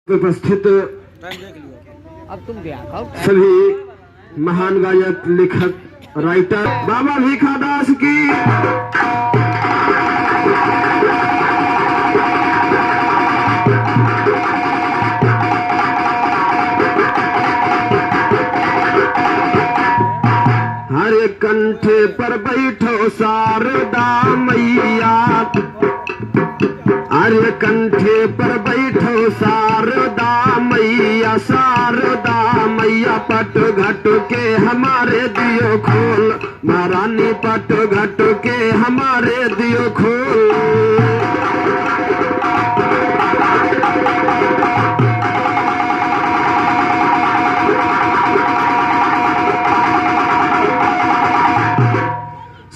उपस्थित अब तुम क्या सभी महान गायक, लेखक, राइटर बाबा भीखादास की हरे कंठे पर बैठो शारदा मैया, हरे कंठे पर बैठो शारदा मैया, शारदा मैया पट घट के हमारे दियो खोल, महारानी पट घट के हमारे दियो खोल।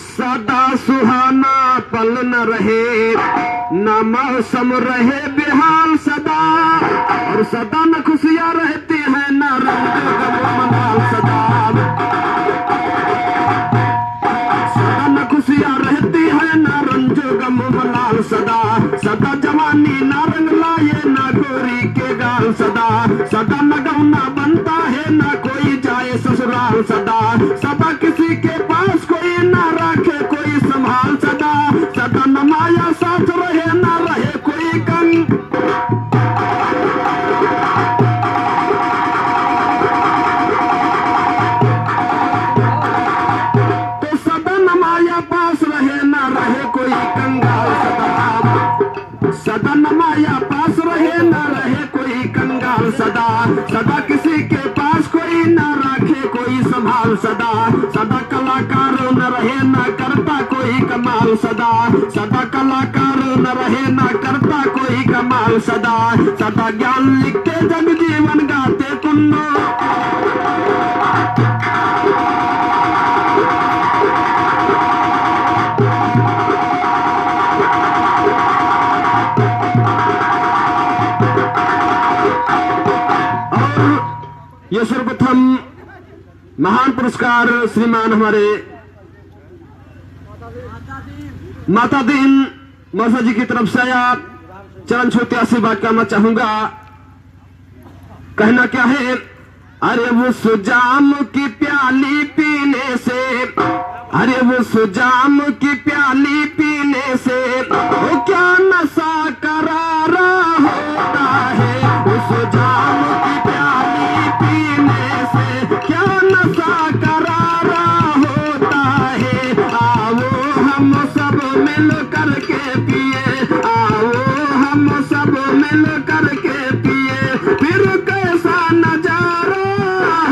सदा सुहाना पल न रहे, न मौसम रहे बेहाल सदा, और सदा न खुशियाँ रहती हैं, न रंग गम सदा, सदा न खुशियाँ रहती हैं, न रंज गम मलाल सदा, सदा जवानी न रंग लाए, न गोरी के गाल सदा, सदा न गौना बनता है, न कोई जाए ससुराल सदा, सदा किसी के पास कोई न रखे कोई संभाल सदा, सदा न माया साथ रहे न रहे कोई कंग, तो सदा न माया पास रहे न रहे कोई कंगाल सदा, सदा न माया पास रहे न रहे कोई कंगाल सदा, सदा किसी के पास कोई न रखे कोई संभाल सदा, सदा कलाकार न रहे न करता कोई कमाल सदा, सदा कलाकार न रहे न करता कोई कमाल सदा, सदा ज्ञान लिख के जग जीवन गाते पुन्नो, ये सर्वप्रथम महान पुरस्कार श्रीमान हमारे माता दीन मौसा जी की तरफ से आया, चरण छूते आशीर्वाद करना चाहूंगा। कहना क्या है, अरे वो सुजाम की प्याली पीने से, अरे वो सुजाम की प्याली पीने से वो क्या नशा करारा होता है, वो सुजाम की प्याली पीने से क्या नशा करारा होता है, आओ हम सब मिल करके पिए, आओ हम सब मिल करके पिए, फिर कैसा नजारा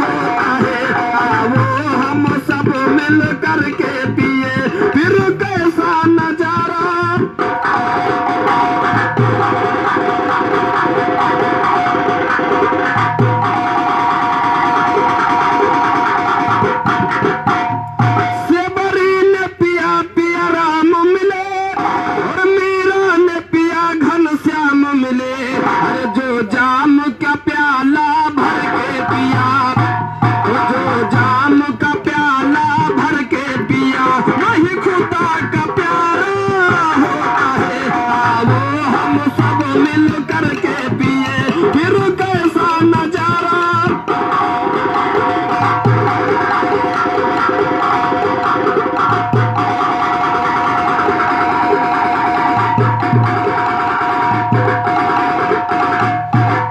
होता है, आओ हम सब मिल करके पिए, फिर कैसा नजारा। सेबरी ने पिया पिया राम मिले, और मीरा ने पिया घनश्याम मिले, अरे जो जाम का प्याला भर के पिया, जो जाम का प्याला भर के पिया, वही खुदा का प्यारा होता है, आओ हम सब मिल करके पिए, फिर कैसा नजारा।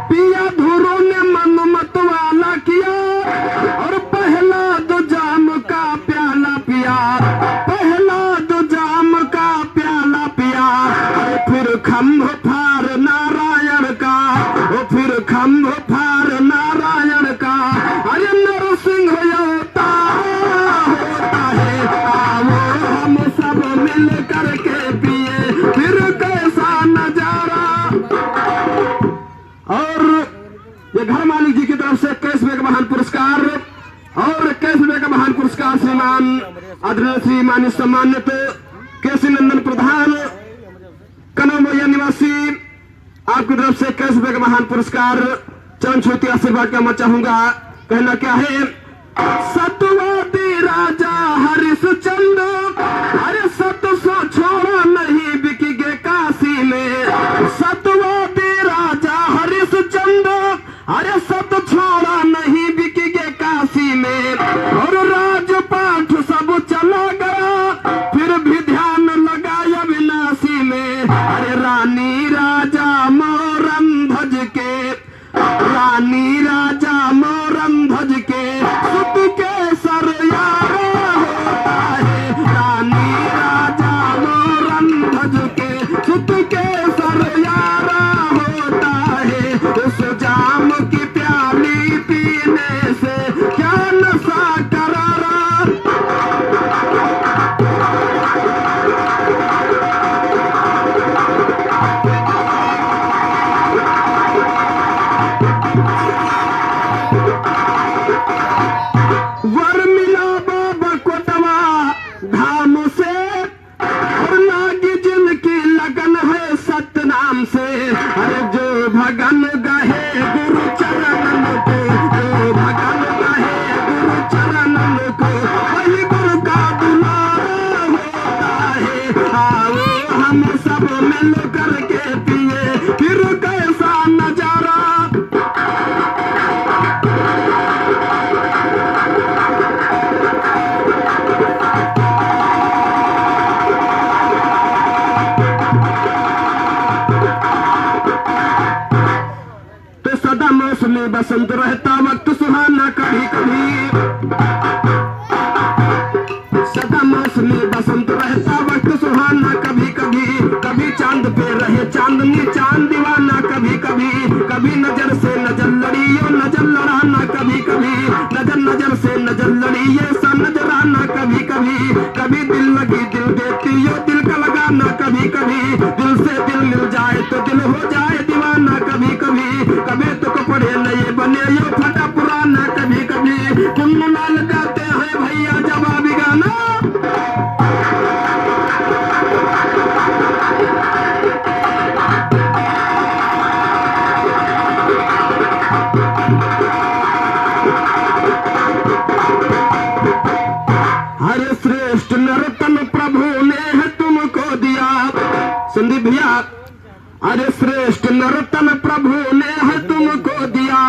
पिया धुरो ने मन मत वाला किया, और पहला दो जाम का प्याला पिया, पहला दो जाम का प्याला पिया, अरे फिर खम्भ फार नारायण का, ओ फिर खम्भ फार नारायण का, अरे नरसिंह अवतार होता है, आओ हम सब मिल करके पिए, फिर कैसा नजारा। और ये घर मालिक जी की तरफ से 21वें का महान पुरस्कार, और 21वें का महान पुरस्कार श्रीमान आदरणीय श्री मान्य सम्मानित केसी नंदन प्रधान कनौमैया निवासी, आपकी तरफ से 21वें का महान पुरस्कार चरण छूती आशीर्वाद करना चाहूंगा। कहना क्या है, सतवादी राजा हरिश्चंद्र, अरे सत सो छोड़ा नहीं बिक गे काशी में, सतवादी राजा हरिश्चंद्र अरे सब छोड़ा नहीं बिक गए काशी में, और राजपाट सब चला गया, फिर भी ध्यान लगाया विनाशी में। अरे रानी राजा मोरंधज के, रानी राजा मोरंधज के सुत के सर यारा होता है। रानी राजा मोरंधज के सुत के सर यारा होता है। उस जाम की प्याली पीने से क्या नशा करारा। वर मिला बाबा को दवा धाम से, और लागी जिनकी लगन है सतनाम से। अरे जो भगन गहे गुरु चरणन को, जो भगन गहे गुरु चरणन को, वही गुरु का दुलारा होता है। आओ हम सब मिल करके पिए फिर कैसा नजारा। तो सदा मौसमी बसंत रहता वक्त सुहाना कभी कभी, सदा मौसमी बसंत रहता वक्त सुहाना कभी कभी। कभी चांद पे रहे चांदनी चांद दीवाना कभी कभी। कभी नजर से नजर लड़ी यो नजर लड़ाना कभी कभी। नजर नजर से नजर लड़ी ये सा नजराना कभी कभी। कभी दिल लगी दिल देती यो दिल का लगाना कभी कभी। दिल से दिल मिल जाए तो दिल हो जाए दीवाना कभी कभी। कभी तो कपड़े नए बने यो फटा पुराना कभी कभी। कुन्नुलाल गाते हैं भैया जवाबी गाना। हरे श्रेष्ठ नर्तन प्रभु ने है तुमको दिया। संदीप भैया, अरे श्रेष्ठ नर्तन प्रभु ने है तुमको दिया।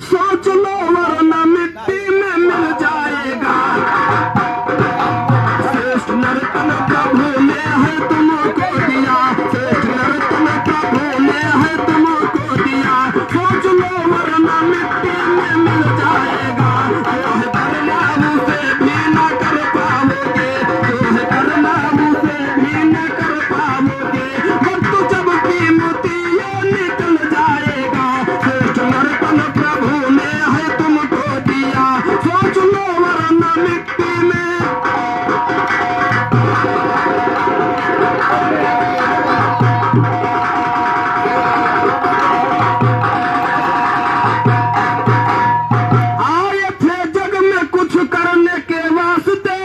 सोच लो वरना मिट्टी में मिल जाएगा। श्रेष्ठ नर्तन प्रभु ने है तुमको दिया। श्रेष्ठ नर्तन प्रभु ने है तुमको दिया। सोच लो वरना मिट्टी में मिल जाएगा। जो है करना उसे भी ना कर पाओगे, जो है करना उसे भी ना कर पाओगे। वक्त जब कीमती ये निकल जाएगा। श्रेष्ठ नर्तन प्रभु ने है तुमको दिया। सोच लो वरना मिट्टी में। आए थे जग में कुछ करने के वास्ते,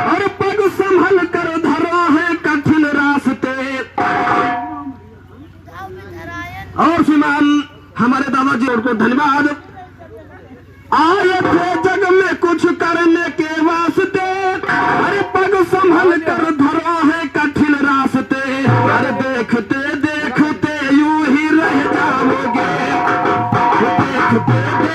और पग संभल कर धरा है कठिन रास्ते। और श्रीमान हमारे दादाजी उनको धन्यवाद। आए थे जग में कुछ करने के वास्ते, अरे पग संभल कर धरा है कठिन रास्ते। अरे देखते देखते यूं ही रह जाओगे, देखते